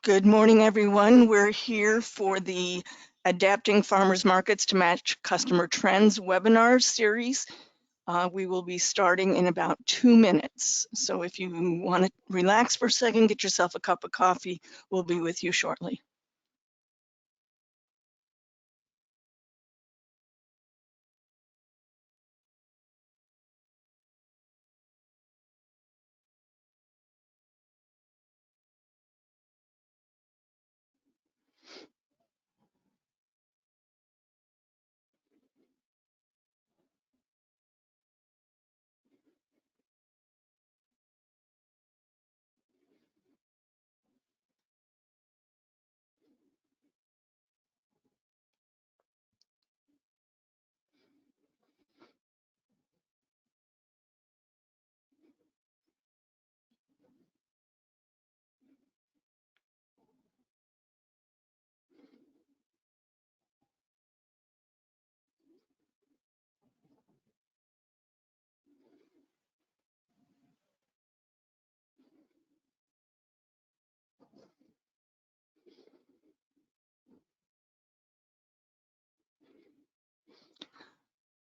Good morning, everyone. We're here for the Adapting Farmers Markets to Match Customer Trends webinar series. We will be starting in about 2 minutes. So if you want to relax for a second, get yourself a cup of coffee. We'll be with you shortly.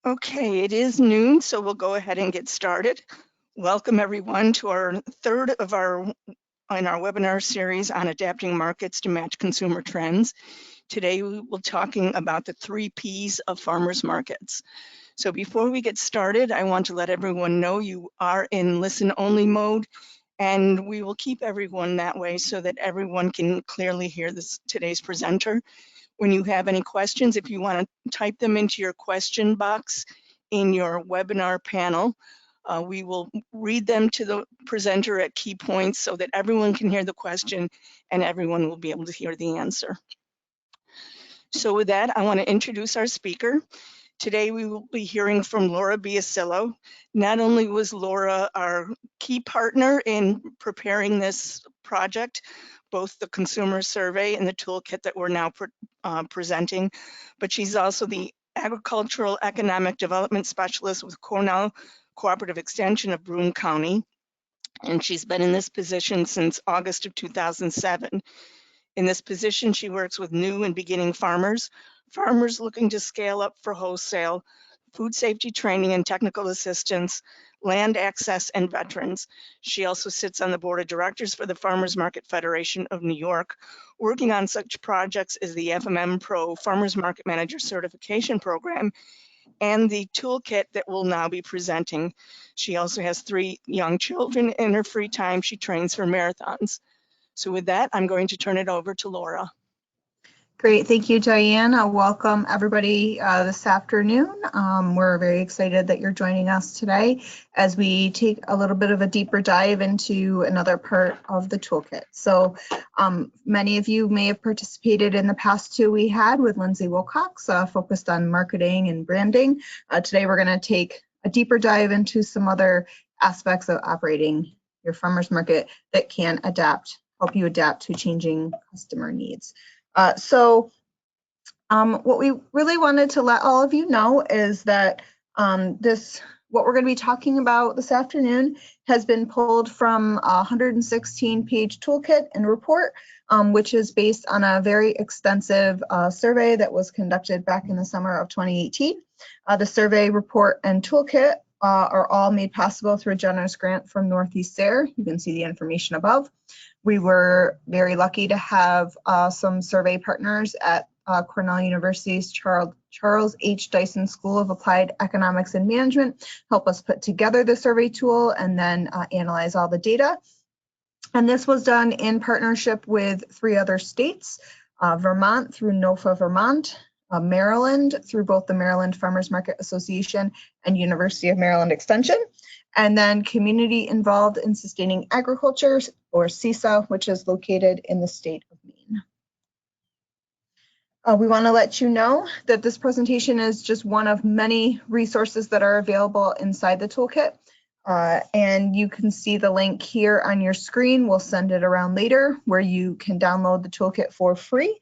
Okay, it is noon, so we'll go ahead and get started. Welcome everyone to our third of our webinar series on adapting markets to match consumer trends. Today we will be talking about the 3 Ps of farmers markets. So before we get started, I want to let everyone know you are in listen only mode, and we will keep everyone that way so that everyone can clearly hear today's presenter. When you have any questions, if you want to type them into your question box in your webinar panel, we will read them to the presenter at key points so that everyone can hear the question and everyone will be able to hear the answer. So with that, I want to introduce our speaker. Today we will be hearing from Laura Biasillo. Not only was Laura our key partner in preparing this project, both the consumer survey and the toolkit that we're now presenting, but she's also the Agricultural Economic Development Specialist with Cornell Cooperative Extension of Broome County. And she's been in this position since August of 2007. In this position, she works with new and beginning farmers, farmers looking to scale up for wholesale, food safety training and technical assistance, land access, and veterans. She also sits on the board of directors for the Farmers Market Federation of New York, working on such projects as the FMM Pro Farmers Market Manager Certification Program and the toolkit that we'll now be presenting. She also has 3 young children. In her free time, she trains for marathons. So with that, I'm going to turn it over to Laura. Great, thank you, Diane. Welcome everybody this afternoon. We're very excited that you're joining us today as we take a little bit of a deeper dive into another part of the toolkit. So many of you may have participated in the past 2 we had with Lindsay Wilcox, focused on marketing and branding. Today we're going to take a deeper dive into some other aspects of operating your farmers market that can help you adapt to changing customer needs. What we really wanted to let all of you know is that what we're going to be talking about this afternoon has been pulled from a 116-page toolkit and report, which is based on a very extensive survey that was conducted back in the summer of 2018. The survey report and toolkit are all made possible through a generous grant from Northeast SARE. You can see the information above. We were very lucky to have some survey partners at Cornell University's Charles H. Dyson School of Applied Economics and Management help us put together the survey tool and then analyze all the data. And this was done in partnership with 3 other states, Vermont through NOFA Vermont, Maryland through both the Maryland Farmers Market Association and University of Maryland Extension, and then Community Involved in Sustaining Agriculture, or CISA, which is located in the state of Maine. We want to let you know that this presentation is just one of many resources that are available inside the toolkit. And you can see the link here on your screen. We'll send it around later where you can download the toolkit for free.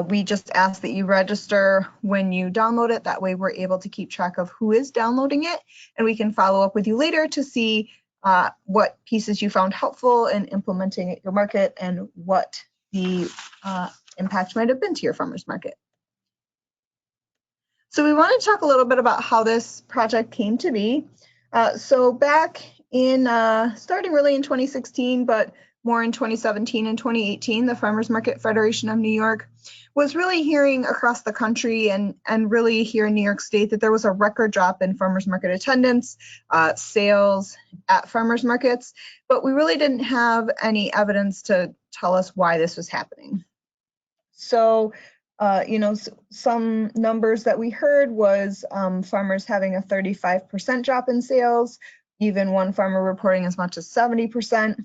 We just ask that you register when you download it. That way we're able to keep track of who is downloading it, and we can follow up with you later to see what pieces you found helpful in implementing at your market, and what the impact might have been to your farmers market. So we want to talk a little bit about how this project came to be. So back in, starting really in 2016, but more in 2017 and 2018, the Farmers Market Federation of New York was really hearing across the country and really here in New York State that there was a record drop in farmers market attendance, sales at farmers markets, but we really didn't have any evidence to tell us why this was happening. So, some numbers that we heard was farmers having a 35% drop in sales, even one farmer reporting as much as 70%.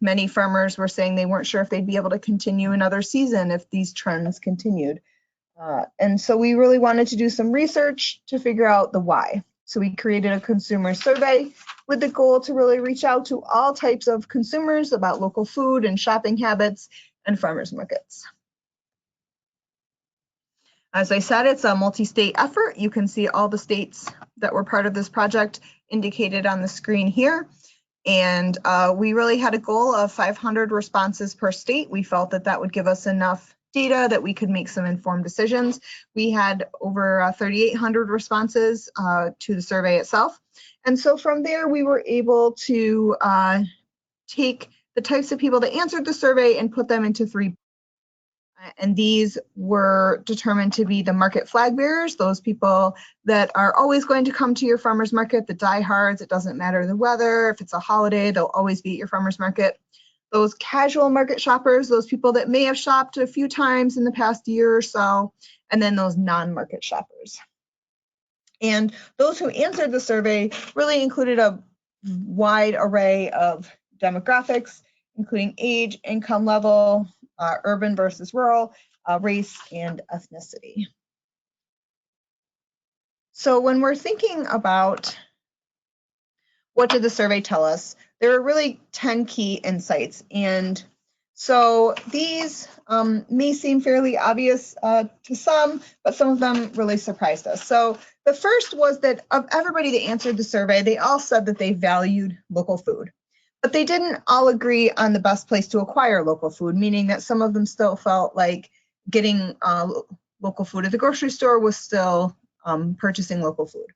Many farmers were saying they weren't sure if they'd be able to continue another season if these trends continued. And so we really wanted to do some research to figure out the why. So we created a consumer survey with the goal to really reach out to all types of consumers about local food and shopping habits and farmers markets. As I said, it's a multi-state effort. You can see all the states that were part of this project indicated on the screen here. And we really had a goal of 500 responses per state. We felt that that would give us enough data that we could make some informed decisions. We had over 3,800 responses to the survey itself. And so from there, we were able to take the types of people that answered the survey and put them into 3. And these were determined to be the market flag bearers, those people that are always going to come to your farmer's market, the diehards. It doesn't matter the weather. If it's a holiday, they'll always be at your farmer's market. Those casual market shoppers, those people that may have shopped a few times in the past year or so, and then those non-market shoppers. And those who answered the survey really included a wide array of demographics, including age, income level, urban versus rural, race, and ethnicity. So when we're thinking about what did the survey tell us, there are really 10 key insights. And so these may seem fairly obvious to some, but some of them really surprised us. So the first was that of everybody that answered the survey, they all said that they valued local food. But they didn't all agree on the best place to acquire local food, meaning that some of them still felt like getting local food at the grocery store was still purchasing local food.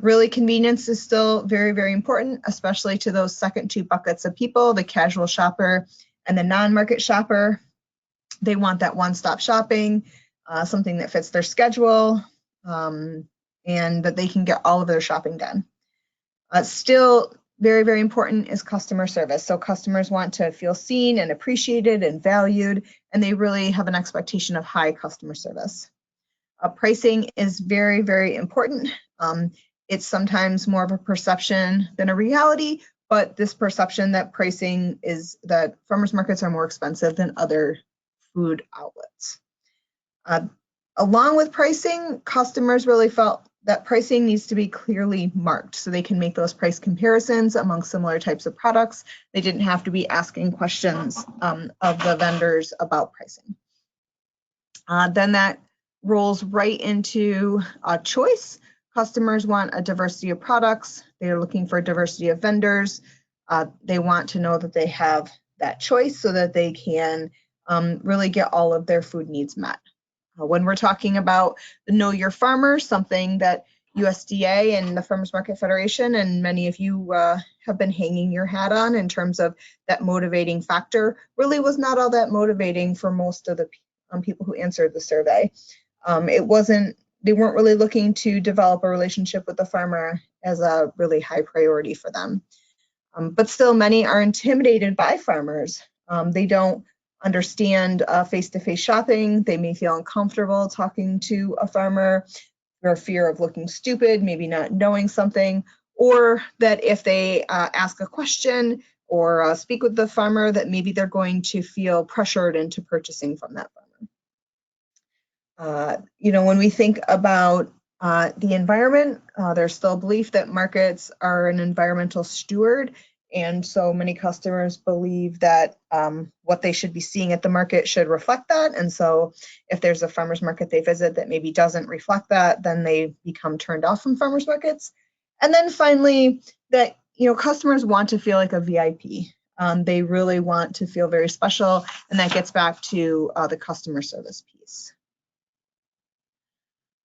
Really, convenience is still very, very important, especially to those second 2 buckets of people, the casual shopper and the non-market shopper. They want that one-stop shopping, something that fits their schedule, and that they can get all of their shopping done. Still, very, very important is customer service. So customers want to feel seen and appreciated and valued, and they really have an expectation of high customer service. Pricing is very, very important. It's sometimes more of a perception than a reality, but this perception that pricing is that farmers markets are more expensive than other food outlets. Along with pricing, customers really felt that pricing needs to be clearly marked so they can make those price comparisons among similar types of products. They didn't have to be asking questions of the vendors about pricing. Then that rolls right into choice. Customers want a diversity of products. They're looking for a diversity of vendors. They want to know that they have that choice so that they can really get all of their food needs met. When we're talking about the Know Your Farmer, something that USDA and the Farmers Market Federation and many of you have been hanging your hat on in terms of that motivating factor, really was not all that motivating for most of the people who answered the survey. They weren't really looking to develop a relationship with the farmer as a really high priority for them. But still, many are intimidated by farmers. They don't understand face-to-face shopping. They may feel uncomfortable talking to a farmer for fear of looking stupid, maybe not knowing something, or that if they ask a question or speak with the farmer, that maybe they're going to feel pressured into purchasing from that farmer. When we think about the environment, there's still a belief that markets are an environmental steward. And so many customers believe that what they should be seeing at the market should reflect that. And so if there's a farmer's market they visit that maybe doesn't reflect that, then they become turned off from farmer's markets. And then finally, that customers want to feel like a VIP. They really want to feel very special, and that gets back to the customer service piece.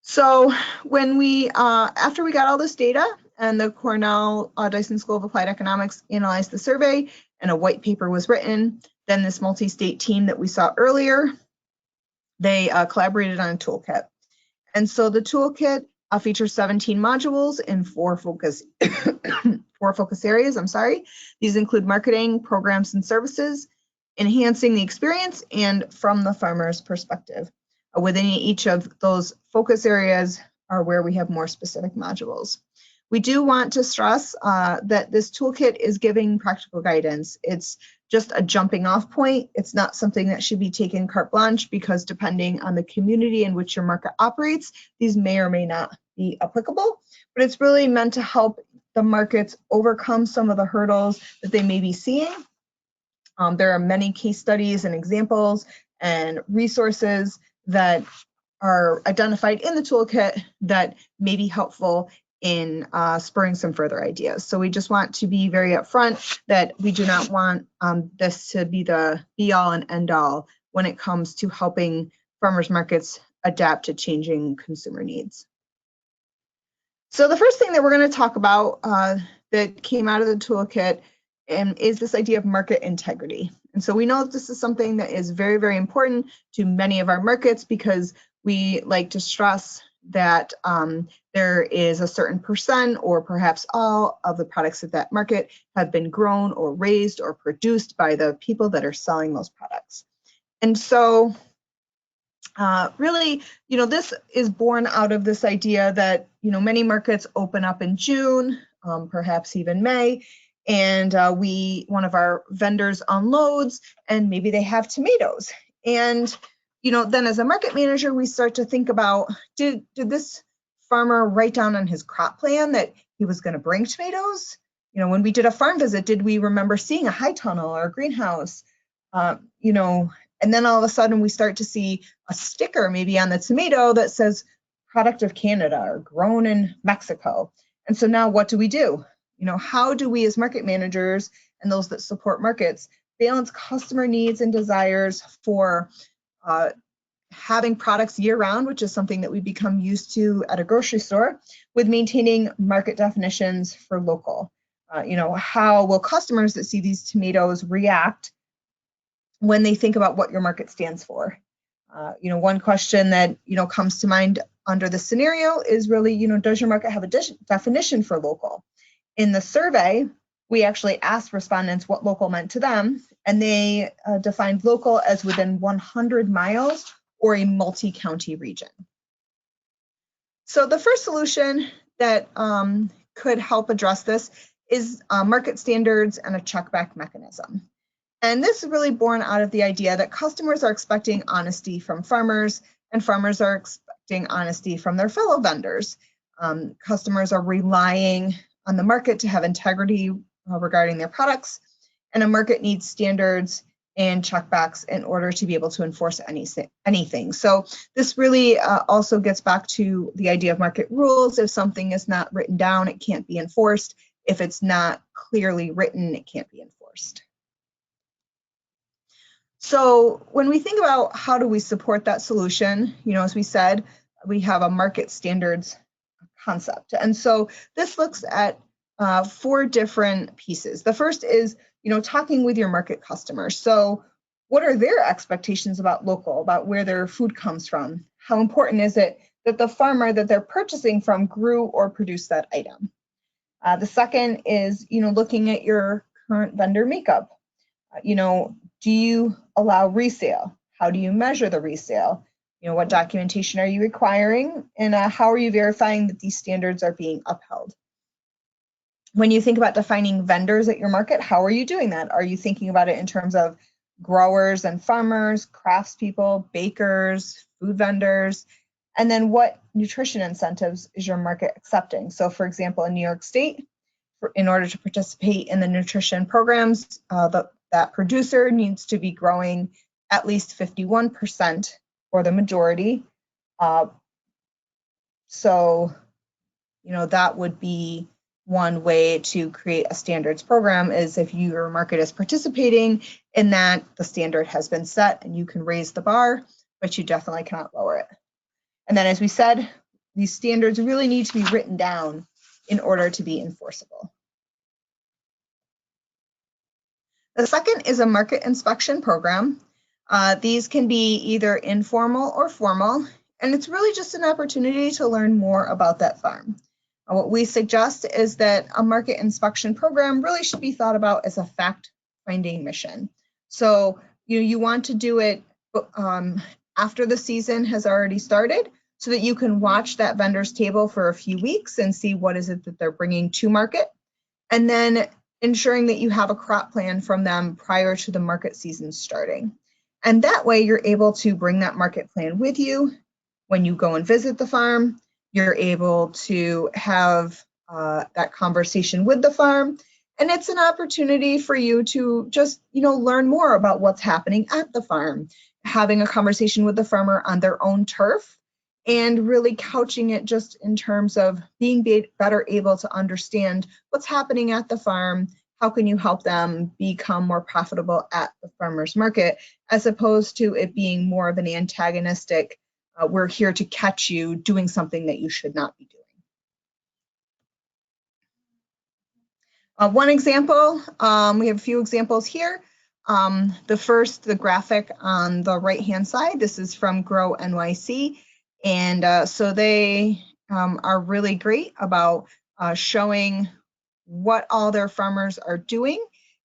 So when we, after we got all this data and the Cornell Dyson School of Applied Economics analyzed the survey and a white paper was written, then this multi-state team that we saw earlier, they collaborated on a toolkit. And so the toolkit features 17 modules in four focus areas. These include marketing, programs, and services, enhancing the experience, and from the farmer's perspective. Within each of those focus areas are where we have more specific modules. We do want to stress that this toolkit is giving practical guidance. It's just a jumping off point. It's not something that should be taken carte blanche, because depending on the community in which your market operates, these may or may not be applicable, but it's really meant to help the markets overcome some of the hurdles that they may be seeing. There are many case studies and examples and resources that are identified in the toolkit that may be helpful in spurring some further ideas. So we just want to be very upfront that we do not want this to be the be-all and end-all when it comes to helping farmers markets adapt to changing consumer needs. So the first thing that we're going to talk about that came out of the toolkit is this idea of market integrity. And so we know that this is something that is very, very important to many of our markets, because we like to stress that there is a certain percent, or perhaps all, of the products of that market have been grown or raised or produced by the people that are selling those products. And so really, this is born out of this idea that, many markets open up in June, perhaps even May, and one of our vendors unloads, and maybe they have tomatoes. And then as a market manager, we start to think about, did this farmer write down on his crop plan that he was going to bring tomatoes? When we did a farm visit, did we remember seeing a high tunnel or a greenhouse? And then all of a sudden we start to see a sticker maybe on the tomato that says product of Canada or grown in Mexico. And so now what do? How do we as market managers and those that support markets balance customer needs and desires for having products year round, which is something that we become used to at a grocery store, with maintaining market definitions for local? How will customers that see these tomatoes react when they think about what your market stands for? One question that comes to mind under this scenario is really, does your market have a definition for local? In the survey, we actually asked respondents what local meant to them, and they defined local as within 100 miles or a multi-county region. So the first solution that could help address this is market standards and a check-back mechanism. And this is really born out of the idea that customers are expecting honesty from farmers, and farmers are expecting honesty from their fellow vendors. Customers are relying on the market to have integrity regarding their products, and a market needs standards and checkbacks in order to be able to enforce anything. So this really also gets back to the idea of market rules. If something is not written down, it can't be enforced. If it's not clearly written, it can't be enforced. So when we think about how do we support that solution, as we said, we have a market standards concept. And so this looks at 4 different pieces. The first is, talking with your market customers. So what are their expectations about local, about where their food comes from? How important is it that the farmer that they're purchasing from grew or produced that item? The second is, looking at your current vendor makeup. Do you allow resale? How do you measure the resale? What documentation are you requiring? And how are you verifying that these standards are being upheld? When you think about defining vendors at your market, how are you doing that? Are you thinking about it in terms of growers and farmers, craftspeople, bakers, food vendors? And then what nutrition incentives is your market accepting? So for example, in New York State, in order to participate in the nutrition programs, that producer needs to be growing at least 51% or the majority. So, that would be one way to create a standards program is if your market is participating in that, the standard has been set and you can raise the bar, but you definitely cannot lower it. And then, as we said, these standards really need to be written down in order to be enforceable. The second is a market inspection program. These can be either informal or formal, and it's really just an opportunity to learn more about that farm. What we suggest is that a market inspection program really should be thought about as a fact-finding mission. So you want to do it after the season has already started, so that you can watch that vendor's table for a few weeks and see what is it that they're bringing to market, and then ensuring that you have a crop plan from them prior to the market season starting. And that way you're able to bring that market plan with you when you go and visit the farm. You're able to have that conversation with the farm, and it's an opportunity for you to just learn more about what's happening at the farm, having a conversation with the farmer on their own turf, and really couching it just in terms of being better able to understand what's happening at the farm. How can you help them become more profitable at the farmer's market, as opposed to it being more of an antagonistic, we're here to catch you doing something that you should not be doing. One example, we have a few examples here. The graphic on the right-hand side, this is from Grow NYC. And so they are really great about showing what all their farmers are doing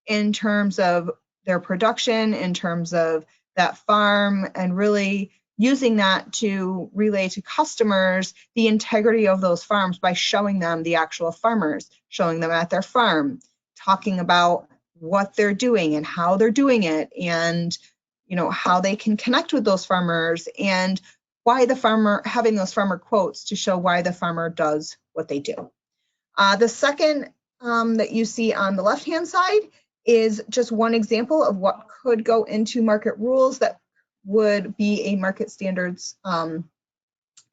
in terms of their production, in terms of that farm, and really using that to relay to customers the integrity of those farms by showing them the actual farmers, showing them at their farm, talking about what they're doing and how they're doing it, and how they can connect with those farmers, and why the farmer, having those farmer quotes to show why the farmer does what they do. The second that you see on the left-hand side is just one example of what could go into market rules that would be a market standards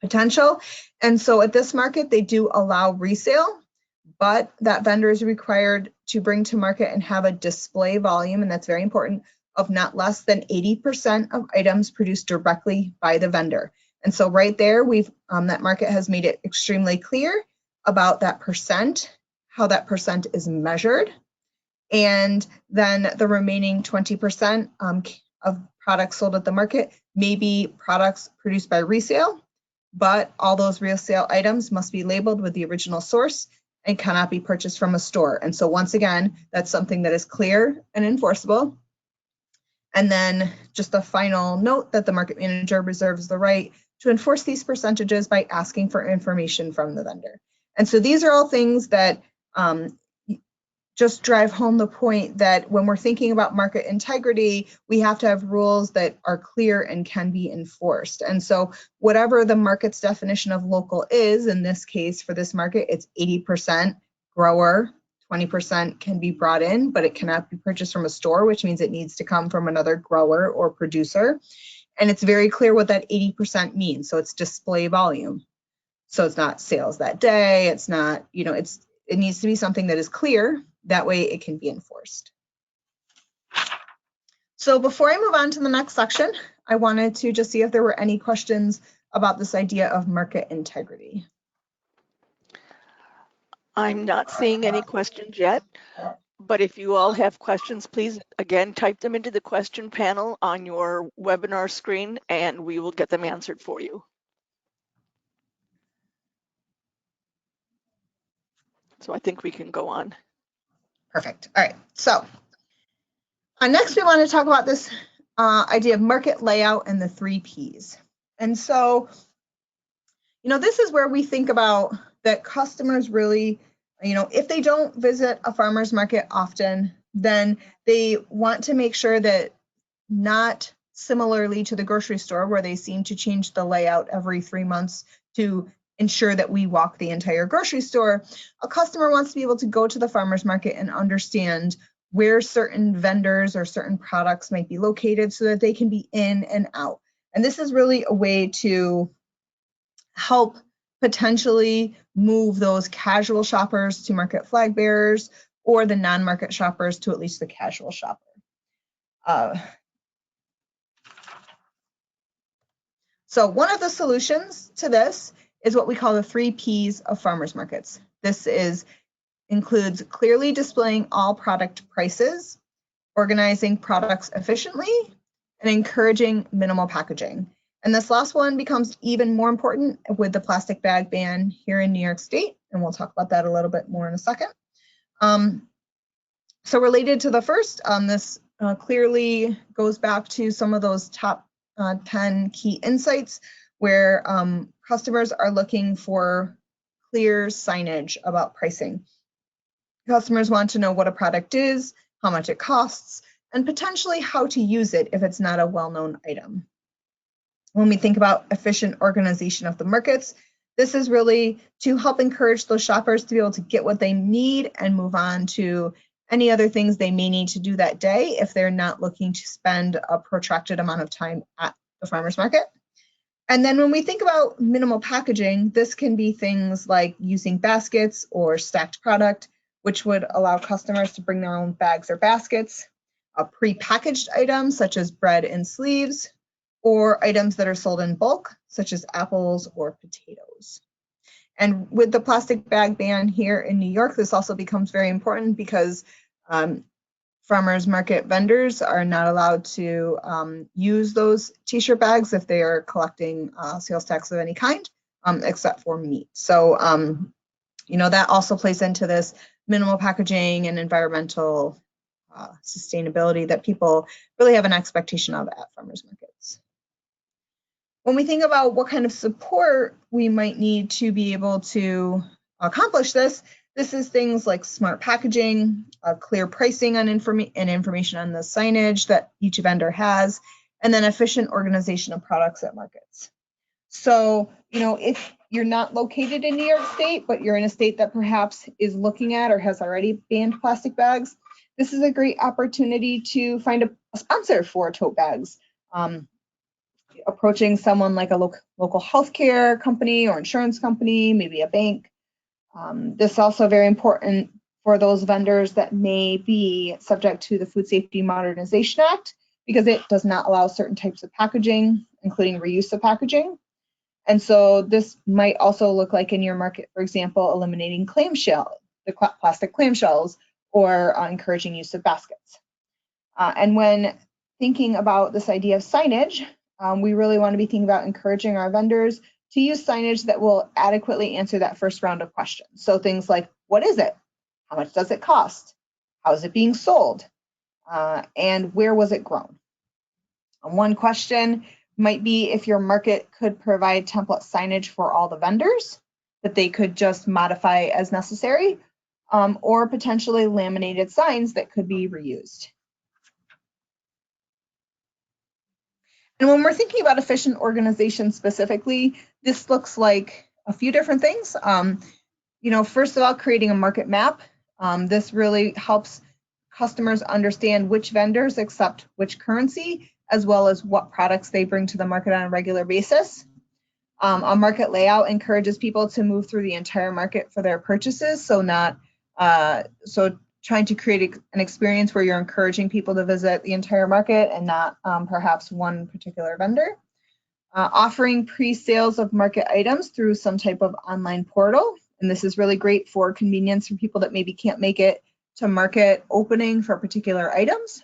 potential. And so at this market, they do allow resale, but that vendor is required to bring to market and have a display volume, and that's very important, of not less than 80% of items produced directly by the vendor. And so right there, that market has made it extremely clear about that percent, how that percent is measured. And then the remaining 20% of products sold at the market may be products produced by resale, but all those resale items must be labeled with the original source and cannot be purchased from a store. And so once again, that's something that is clear and enforceable. And then just a final note that the market manager reserves the right to enforce these percentages by asking for information from the vendor. And so these are all things that just drive home the point that when we're thinking about market integrity, we have to have rules that are clear and can be enforced. And so whatever the market's definition of local is, in this case for this market, it's 80% grower, 20% can be brought in, but it cannot be purchased from a store, which means it needs to come from another grower or producer. And it's very clear what that 80% means. So it's display volume. So it's not sales that day. It's not, it needs to be something that is clear. That way it can be enforced. So before I move on to the next section, I wanted to just see if there were any questions about this idea of market integrity. I'm not seeing any questions yet, but if you all have questions, please, again, type them into the question panel on your webinar screen and we will get them answered for you. So I think we can go on. Perfect. All right. So next we want to talk about this idea of market layout and the 3 Ps. And so, this is where we think about that customers really, if they don't visit a farmer's market often, then they want to make sure that, not similarly to the grocery store where they seem to change the layout every 3 months to ensure that we walk the entire grocery store, a customer wants to be able to go to the farmer's market and understand where certain vendors or certain products might be located so that they can be in and out. And this is really a way to help potentially move those casual shoppers to market flag bearers or the non-market shoppers to at least the casual shopper. So one of the solutions to this is what we call the 3 Ps of farmers markets. This includes clearly displaying all product prices, organizing products efficiently, and encouraging minimal packaging. And this last one becomes even more important with the plastic bag ban here in New York State, and we'll talk about that a little bit more in a second. So related to the first, this clearly goes back to some of those top 10 key insights where customers are looking for clear signage about pricing. Customers want to know what a product is, how much it costs, and potentially how to use it if it's not a well-known item. When we think about efficient organization of the markets, this is really to help encourage those shoppers to be able to get what they need and move on to any other things they may need to do that day if they're not looking to spend a protracted amount of time at the farmer's market. And then when we think about minimal packaging, this can be things like using baskets or stacked product, which would allow customers to bring their own bags or baskets, pre-packaged items such as bread and sleeves, or items that are sold in bulk, such as apples or potatoes. And with the plastic bag ban here in New York, this also becomes very important because farmers market vendors are not allowed to use those t-shirt bags if they are collecting sales tax of any kind, except for meat. So, that also plays into this minimal packaging and environmental sustainability that people really have an expectation of at farmers markets. When we think about what kind of support we might need to be able to accomplish this, this is things like smart packaging, clear pricing on information on the signage that each vendor has, and then efficient organization of products at markets. So, if you're not located in New York State, but you're in a state that perhaps is looking at or has already banned plastic bags, this is a great opportunity to find a sponsor for tote bags. Approaching someone like a local healthcare company or insurance company, maybe a bank. This is also very important for those vendors that may be subject to the Food Safety Modernization Act because it does not allow certain types of packaging, including reuse of packaging. And so this might also look like in your market, for example, eliminating the plastic clamshells, or encouraging use of baskets. And when thinking about this idea of signage, we really want to be thinking about encouraging our vendors to use signage that will adequately answer that first round of questions. So things like, what is it? How much does it cost? How is it being sold? And where was it grown? One question might be if your market could provide template signage for all the vendors that they could just modify as necessary, or potentially laminated signs that could be reused. And when we're thinking about efficient organization specifically, this looks like a few different things. First of all, creating a market map. This really helps customers understand which vendors accept which currency, as well as what products they bring to the market on a regular basis. A market layout encourages people to move through the entire market for their purchases, so trying to create an experience where you're encouraging people to visit the entire market and not perhaps one particular vendor. Offering pre-sales of market items through some type of online portal. And this is really great for convenience for people that maybe can't make it to market opening for particular items.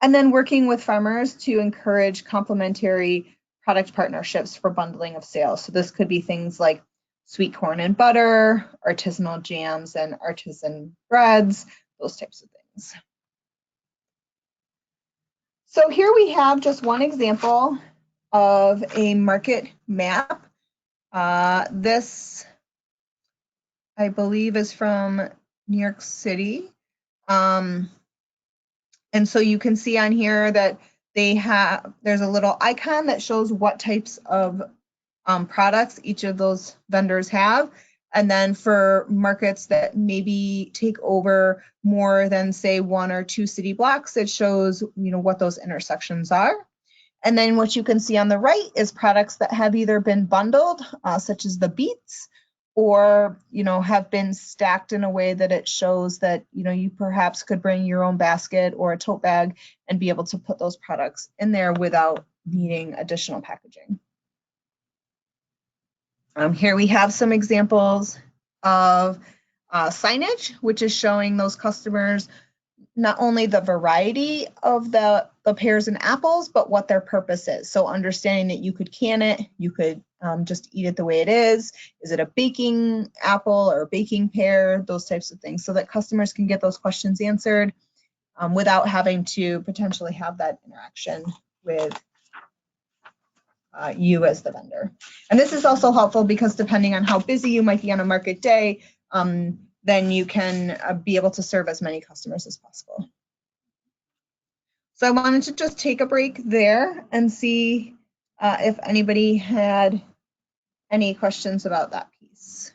And then working with farmers to encourage complementary product partnerships for bundling of sales. So this could be things like sweet corn and butter, artisanal jams and artisan breads, those types of things. So here we have just one example of a market map. This, I believe, is from New York City. And so you can see on here that there's a little icon that shows what types of products each of those vendors have. And then for markets that maybe take over more than, say, 1 or 2 city blocks, it shows what those intersections are. And then what you can see on the right is products that have either been bundled, such as the beets, or have been stacked in a way that it shows that you perhaps could bring your own basket or a tote bag and be able to put those products in there without needing additional packaging. Here we have some examples of signage, which is showing those customers not only the variety of the pears and apples, but what their purpose is. So understanding that you could can it, you could just eat it the way it is. Is it a baking apple or a baking pear? Those types of things, so that customers can get those questions answered without having to potentially have that interaction with you as the vendor. And this is also helpful because depending on how busy you might be on a market day, then you can be able to serve as many customers as possible. So I wanted to just take a break there and see if anybody had any questions about that piece.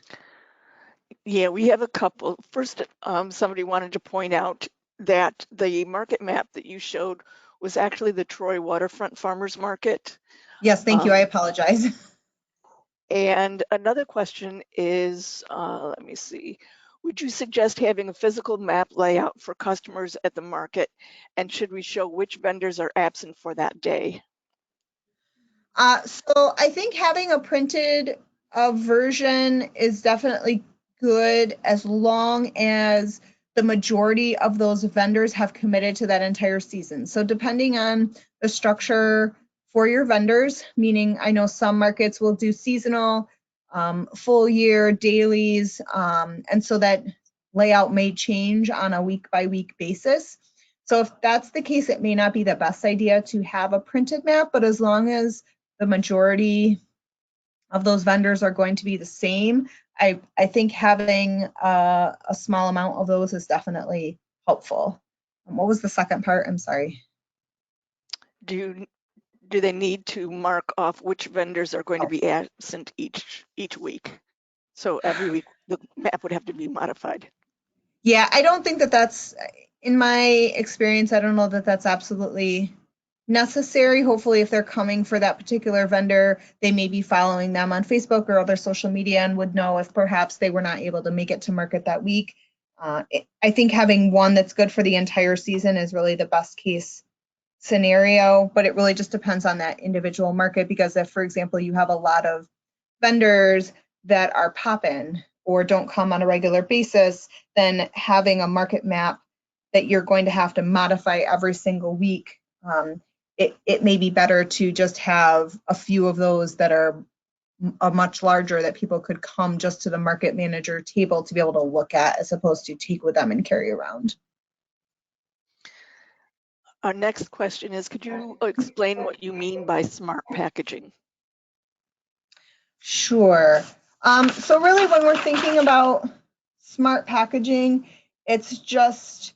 Yeah, we have a couple. First, somebody wanted to point out that the market map that you showed was actually the Troy Waterfront Farmers Market. Yes, thank you. I apologize. And another question is, let me see, would you suggest having a physical map layout for customers at the market? And should we show which vendors are absent for that day? So I think having a printed version is definitely good as long as the majority of those vendors have committed to that entire season. So depending on the structure for your vendors, meaning I know some markets will do seasonal, full year, dailies, and so that layout may change on a week by week basis. So if that's the case, it may not be the best idea to have a printed map, but as long as the majority of those vendors are going to be the same, I think having a small amount of those is definitely helpful. What was the second part? I'm sorry. Do they need to mark off which vendors are going to be absent each week? So every week the map would have to be modified. Yeah, I don't think that that's, in my experience, I don't know that that's absolutely necessary. Hopefully, if they're coming for that particular vendor, they may be following them on Facebook or other social media and would know if perhaps they were not able to make it to market that week. I think having one that's good for the entire season is really the best case scenario, but it really just depends on that individual market, because if, for example, you have a lot of vendors that are pop-in or don't come on a regular basis, then having a market map that you're going to have to modify every single week, it may be better to just have a few of those that are much larger that people could come just to the market manager table to be able to look at, as opposed to take with them and carry around. Our next question is, could you explain what you mean by smart packaging? Sure. So really, when we're thinking about smart packaging, it's just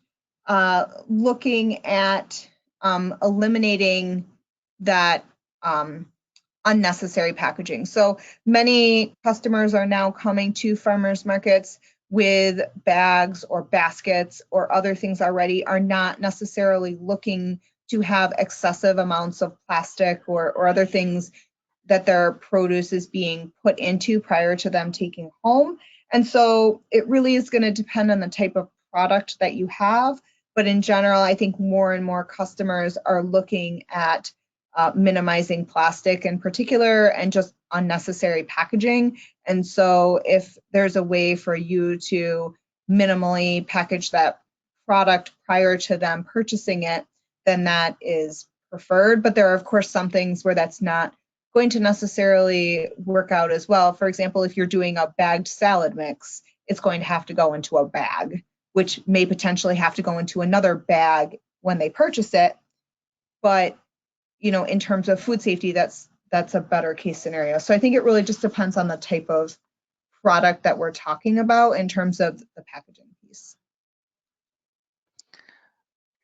looking at eliminating that unnecessary packaging. So many customers are now coming to farmers markets with bags or baskets or other things already, are not necessarily looking to have excessive amounts of plastic or other things that their produce is being put into prior to them taking home. And so it really is going to depend on the type of product that you have. But in general, I think more and more customers are looking at minimizing plastic in particular and just unnecessary packaging. And so if there's a way for you to minimally package that product prior to them purchasing it, then that is preferred. But there are, of course, some things where that's not going to necessarily work out as well. For example, if you're doing a bagged salad mix, it's going to have to go into a bag, which may potentially have to go into another bag when they purchase it. But in terms of food safety, that's a better case scenario. So I think it really just depends on the type of product that we're talking about in terms of the packaging piece.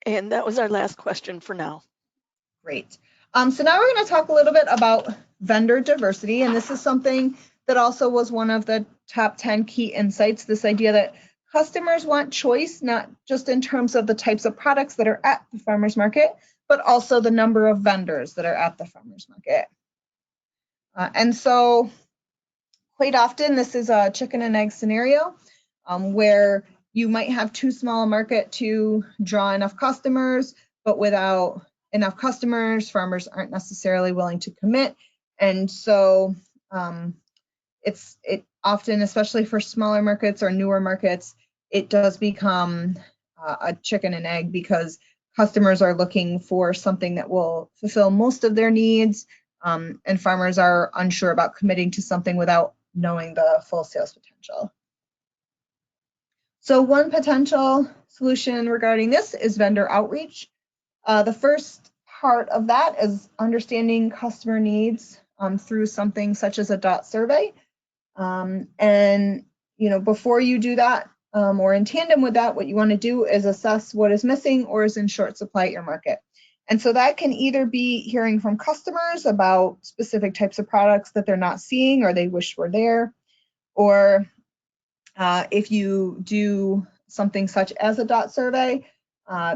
And that was our last question for now. Great. So now we're going to talk a little bit about vendor diversity. And this is something that also was one of the top 10 key insights, this idea that customers want choice, not just in terms of the types of products that are at the farmer's market, but also the number of vendors that are at the farmers market. And so quite often this is a chicken and egg scenario where you might have too small a market to draw enough customers, but without enough customers, farmers aren't necessarily willing to commit. And so it often, especially for smaller markets or newer markets, it does become a chicken and egg because customers are looking for something that will fulfill most of their needs, and farmers are unsure about committing to something without knowing the full sales potential. So one potential solution regarding this is vendor outreach. The first part of that is understanding customer needs through something such as a DOT survey. And before you do that, or in tandem with that, what you want to do is assess what is missing or is in short supply at your market. And so that can either be hearing from customers about specific types of products that they're not seeing or they wish were there, or if you do something such as a DOT survey,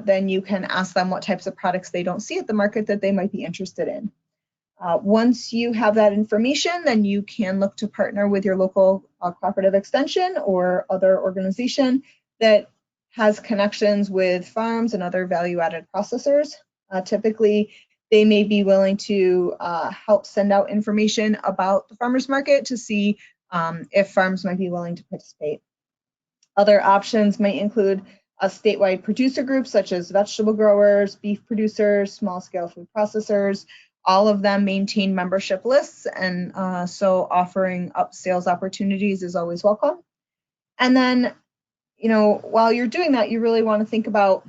then you can ask them what types of products they don't see at the market that they might be interested in. Once you have that information, then you can look to partner with your local cooperative extension or other organization that has connections with farms and other value-added processors. Typically, they may be willing to help send out information about the farmers market to see if farms might be willing to participate. Other options might include a statewide producer group such as vegetable growers, beef producers, small-scale food processors. All of them maintain membership lists, and so offering up sales opportunities is always welcome. And then, while you're doing that, you really want to think about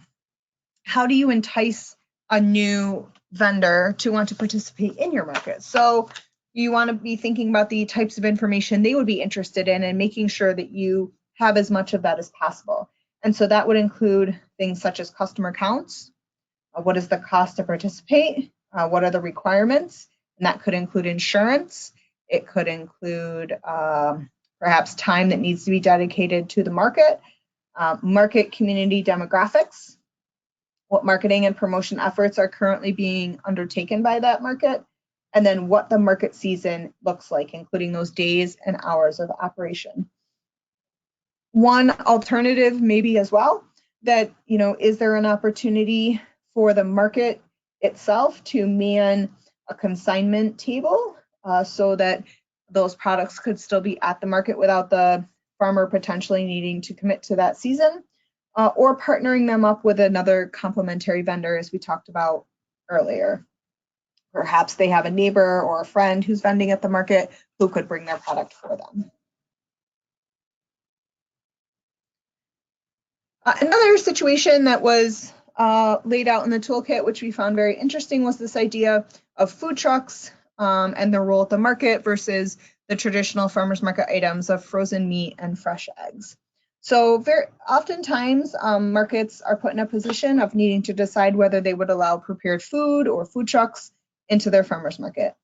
how do you entice a new vendor to want to participate in your market. So you want to be thinking about the types of information they would be interested in and making sure that you have as much of that as possible. And so that would include things such as customer counts, what is the cost to participate, what are the requirements, and that could include insurance. It could include perhaps time that needs to be dedicated to the market, market community demographics, what marketing and promotion efforts are currently being undertaken by that market, and then what the market season looks like, including those days and hours of operation. One alternative maybe as well that, is there an opportunity for the market itself to man a consignment table so that those products could still be at the market without the farmer potentially needing to commit to that season, or partnering them up with another complementary vendor, as we talked about earlier. Perhaps they have a neighbor or a friend who's vending at the market who could bring their product for them. Another situation that was laid out in the toolkit, which we found very interesting, was this idea of food trucks and their role at the market versus the traditional farmers market items of frozen meat and fresh eggs. So very oftentimes markets are put in a position of needing to decide whether they would allow prepared food or food trucks into their farmers market.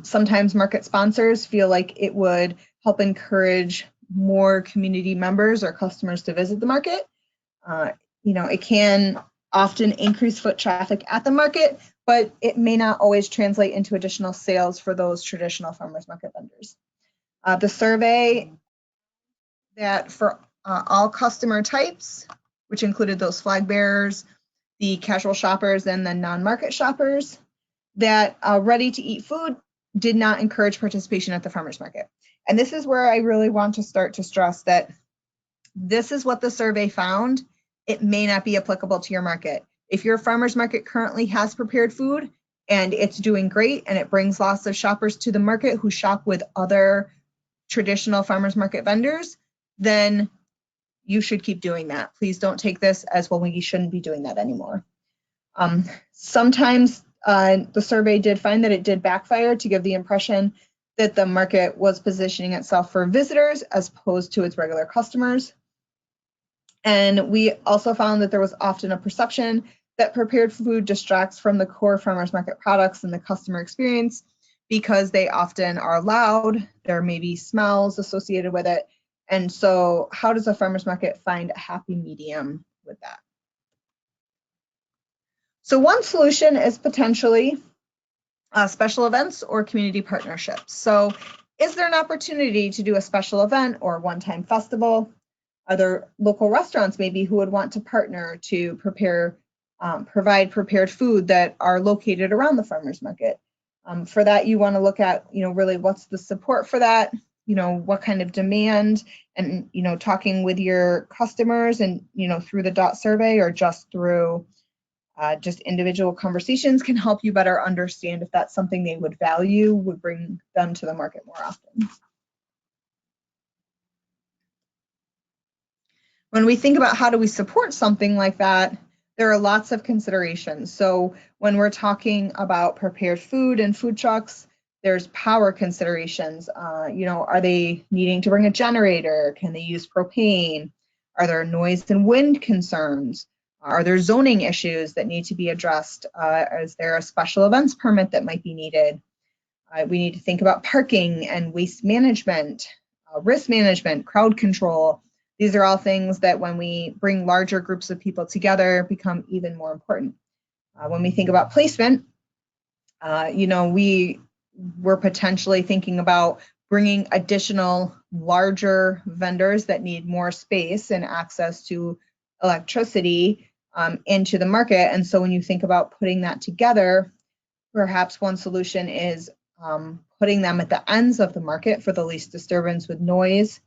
Sometimes market sponsors feel like it would help encourage more community members or customers to visit the market. It can often increase foot traffic at the market, but it may not always translate into additional sales for those traditional farmers market vendors. The survey that for all customer types, which included those flag bearers, the casual shoppers, and the non-market shoppers, that ready-to-eat food did not encourage participation at the farmers market. And this is where I really want to start to stress that this is what the survey found. It may not be applicable to your market. If your farmer's market currently has prepared food and it's doing great and it brings lots of shoppers to the market who shop with other traditional farmers market vendors, then you should keep doing that. Please don't take this as, well, we shouldn't be doing that anymore. Sometimes the survey did find that it did backfire to give the impression that the market was positioning itself for visitors as opposed to its regular customers. And we also found that there was often a perception that prepared food distracts from the core farmers market products and the customer experience because they often are loud. There may be smells associated with it. And so how does a farmers market find a happy medium with that? So one solution is potentially special events or community partnerships. So is there an opportunity to do a special event or one-time festival? Are there local restaurants maybe who would want to partner to provide prepared food that are located around the farmers market? For that, you want to look at, really what's the support for that, what kind of demand, and, talking with your customers and, through the DOT survey or just through just individual conversations can help you better understand if that's something they would value, would bring them to the market more often. When we think about how do we support something like that, there are lots of considerations. So when we're talking about prepared food and food trucks, there's power considerations. Are they needing to bring a generator? Can they use propane? Are there noise and wind concerns? Are there zoning issues that need to be addressed? Is there a special events permit that might be needed? We need to think about parking and waste management, risk management, crowd control. These are all things that when we bring larger groups of people together become even more important. When we think about placement, we're potentially thinking about bringing additional larger vendors that need more space and access to electricity into the market. And so when you think about putting that together, perhaps one solution is putting them at the ends of the market for the least disturbance with noise.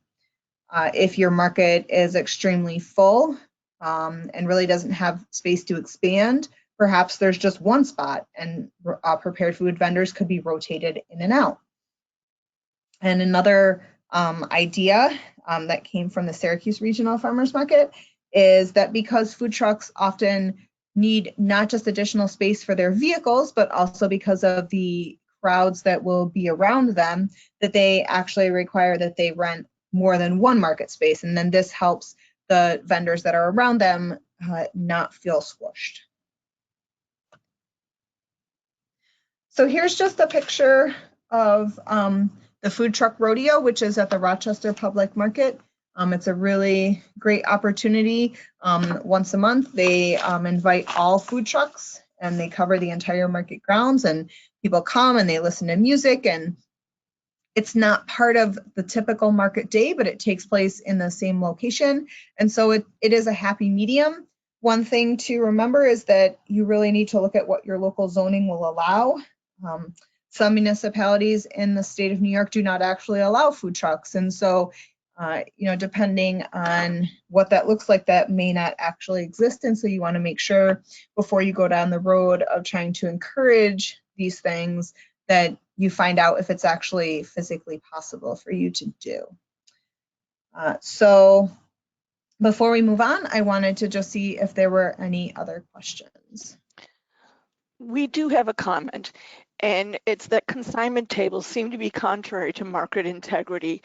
If your market is extremely full and really doesn't have space to expand, perhaps there's just one spot and prepared food vendors could be rotated in and out. And another idea that came from the Syracuse Regional Farmers Market is that because food trucks often need not just additional space for their vehicles, but also because of the crowds that will be around them, that they actually require that they rent more than one market space. And then this helps the vendors that are around them not feel squished. So here's just a picture of the food truck rodeo, which is at the Rochester Public Market. It's a really great opportunity. Once a month, they invite all food trucks and they cover the entire market grounds, and people come and they listen to music, and it's not part of the typical market day, but it takes place in the same location. And so it is a happy medium. One thing to remember is that you really need to look at what your local zoning will allow. Some municipalities in the state of New York do not actually allow food trucks. And so, depending on what that looks like, that may not actually exist. And so you want to make sure before you go down the road of trying to encourage these things that you find out if it's actually physically possible for you to do. So before we move on, I wanted to just see if there were any other questions. We do have a comment, and it's that consignment tables seem to be contrary to market integrity.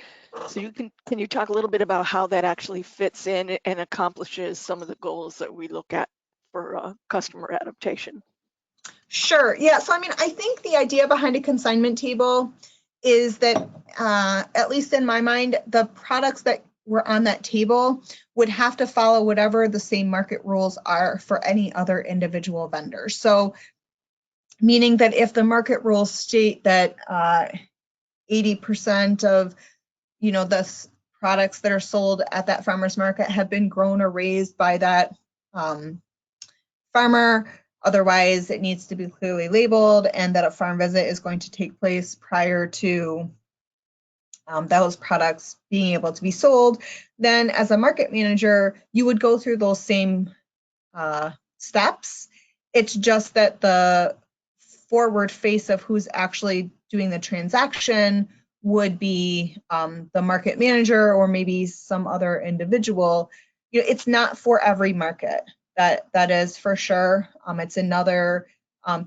So can you talk a little bit about how that actually fits in and accomplishes some of the goals that we look at for customer adaptation? Sure. Yeah. So, I think the idea behind a consignment table is that, at least in my mind, the products that were on that table would have to follow whatever the same market rules are for any other individual vendor. So, meaning that if the market rules state that 80% of, the products that are sold at that farmer's market have been grown or raised by that farmer, otherwise it needs to be clearly labeled, and that a farm visit is going to take place prior to those products being able to be sold, then as a market manager, you would go through those same steps. It's just that the forward face of who's actually doing the transaction would be the market manager or maybe some other individual. It's not for every market. That is for sure. It's another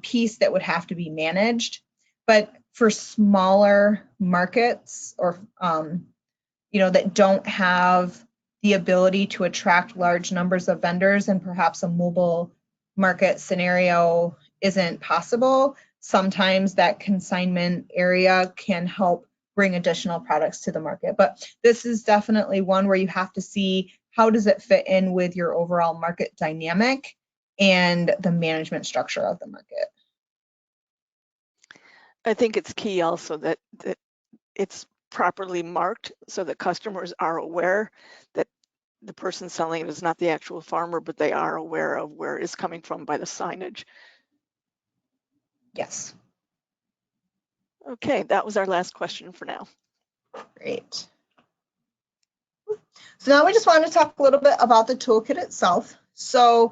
piece that would have to be managed. But for smaller markets or that don't have the ability to attract large numbers of vendors, and perhaps a mobile market scenario isn't possible, sometimes that consignment area can help bring additional products to the market. But this is definitely one where you have to see how does it fit in with your overall market dynamic, and the management structure of the market. I think it's key also that it's properly marked so that customers are aware that the person selling it is not the actual farmer, but they are aware of where it's coming from by the signage. Yes. Okay, that was our last question for now. Great. So now we just want to talk a little bit about the toolkit itself. So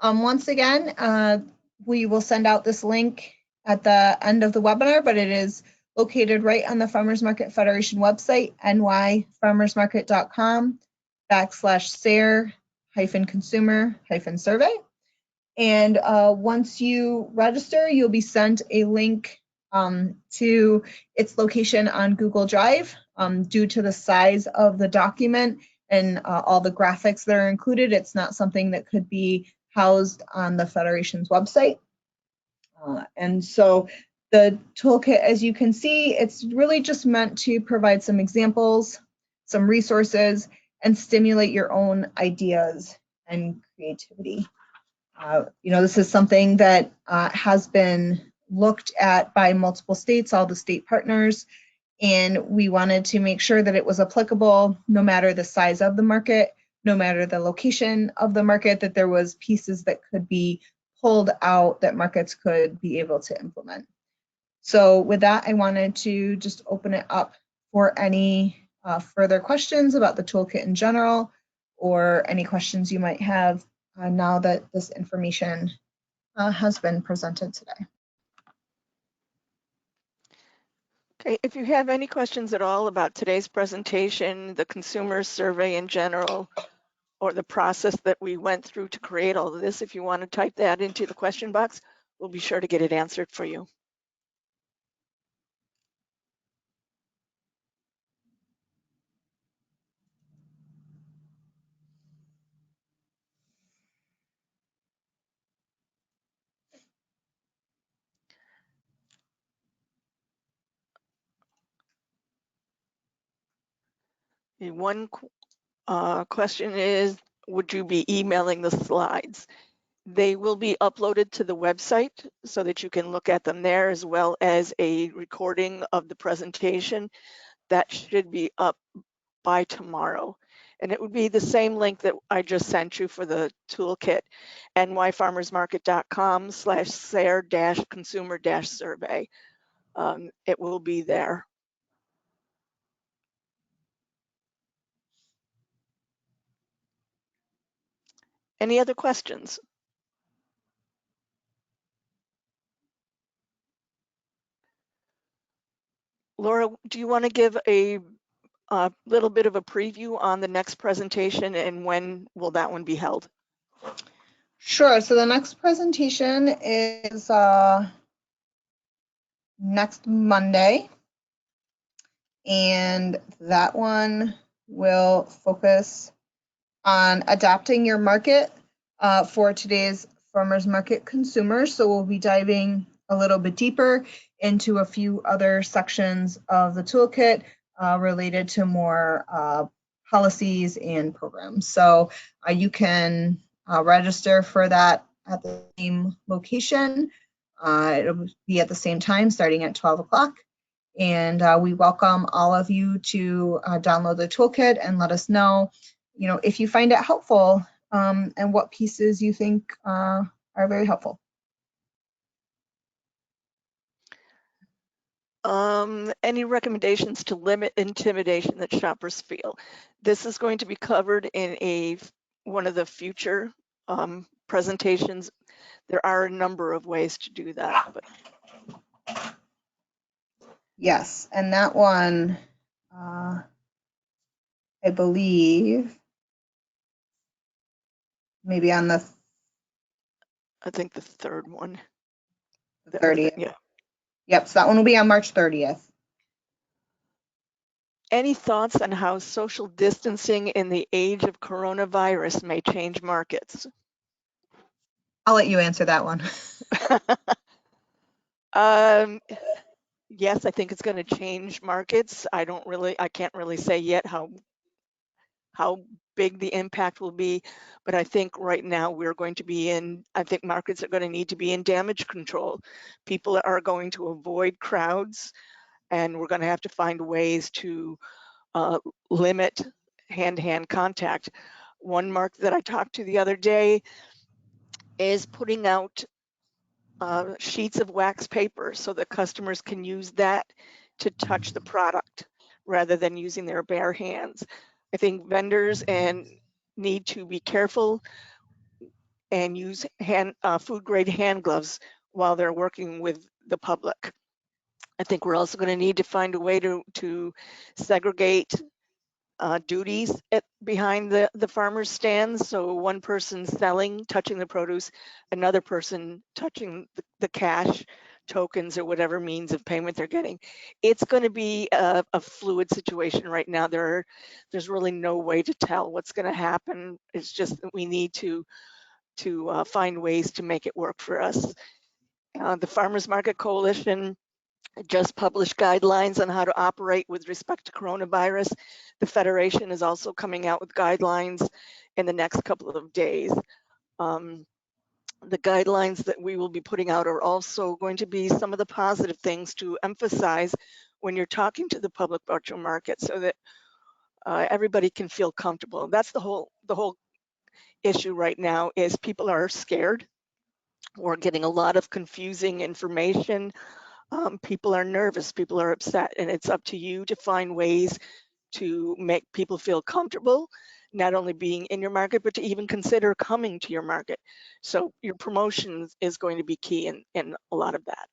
once again, we will send out this link at the end of the webinar, but it is located right on the Farmers Market Federation website, nyfarmersmarket.com/SARE-consumer-survey. And once you register, you'll be sent a link to its location on Google Drive. Due to the size of the document and all the graphics that are included, it's not something that could be housed on the Federation's website. And so the toolkit, as you can see, it's really just meant to provide some examples, some resources, and stimulate your own ideas and creativity. This is something that has been looked at by multiple states, all the state partners, and we wanted to make sure that it was applicable no matter the size of the market, no matter the location of the market, that there was pieces that could be pulled out that markets could be able to implement. So with that, I wanted to just open it up for any further questions about the toolkit in general, or any questions you might have now that this information has been presented today. Okay, if you have any questions at all about today's presentation, the consumer survey in general, or the process that we went through to create all of this, if you want to type that into the question box, we'll be sure to get it answered for you. One question is, would you be emailing the slides? They will be uploaded to the website so that you can look at them there, as well as a recording of the presentation that should be up by tomorrow. And it would be the same link that I just sent you for the toolkit, nyfarmersmarket.com/SARE-consumer-survey. It will be there. Any other questions? Laura, do you want to give a little bit of a preview on the next presentation, and when will that one be held? Sure. So the next presentation is next Monday, and that one will focus on adapting your market for today's farmers market consumers. So we'll be diving a little bit deeper into a few other sections of the toolkit related to more policies and programs. So you can register for that at the same location. It'll be at the same time, starting at 12 o'clock. And we welcome all of you to download the toolkit and let us know, if you find it helpful and what pieces you think are very helpful. Any recommendations to limit intimidation that shoppers feel? This is going to be covered in one of the future presentations. There are a number of ways to do that. But yes, and that one, I believe, maybe on the I think the third one. 30th. Yeah. Yep, so that one will be on March 30th. Any thoughts on how social distancing in the age of coronavirus may change markets? I'll let you answer that one. Yes, I think it's going to change markets. I can't really say yet how how big the impact will be. But I think right now we're going to be in, I think markets are going to need to be in damage control. People are going to avoid crowds, and we're going to have to find ways to limit hand-to-hand contact. One market that I talked to the other day is putting out sheets of wax paper so that customers can use that to touch the product rather than using their bare hands. I think vendors need to be careful and use food grade hand gloves while they're working with the public. I think we're also going to need to find a way to segregate duties behind the farmers' stands. So one person selling, touching the produce, another person touching the cash tokens or whatever means of payment they're getting. It's going to be a fluid situation right now. There's really no way to tell what's going to happen. It's just that we need to find ways to make it work for us. The Farmers Market Coalition just published guidelines on how to operate with respect to coronavirus. The Federation is also coming out with guidelines in the next couple of days. The guidelines that we will be putting out are also going to be some of the positive things to emphasize when you're talking to the public about your market, so that everybody can feel comfortable. That's the whole issue right now, is people are scared. We're getting a lot of confusing information. People are nervous, people are upset, and it's up to you to find ways to make people feel comfortable, not only being in your market, but to even consider coming to your market. So your promotion is going to be key in a lot of that.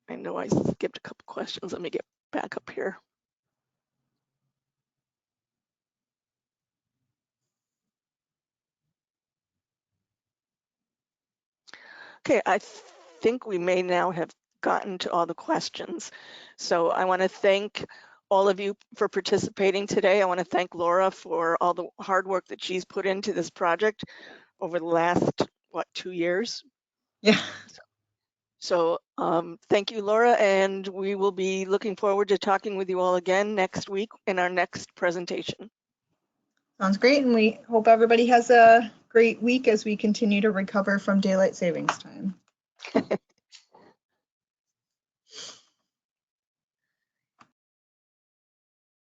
I know I skipped a couple questions. Let me get back up here. Okay, I think we may now have gotten to all the questions. So I want to thank all of you for participating today. I want to thank Laura for all the hard work that she's put into this project over the last, 2 years? Yeah. So thank you, Laura, and we will be looking forward to talking with you all again next week in our next presentation. Sounds great, and we hope everybody has a great week as we continue to recover from daylight savings time.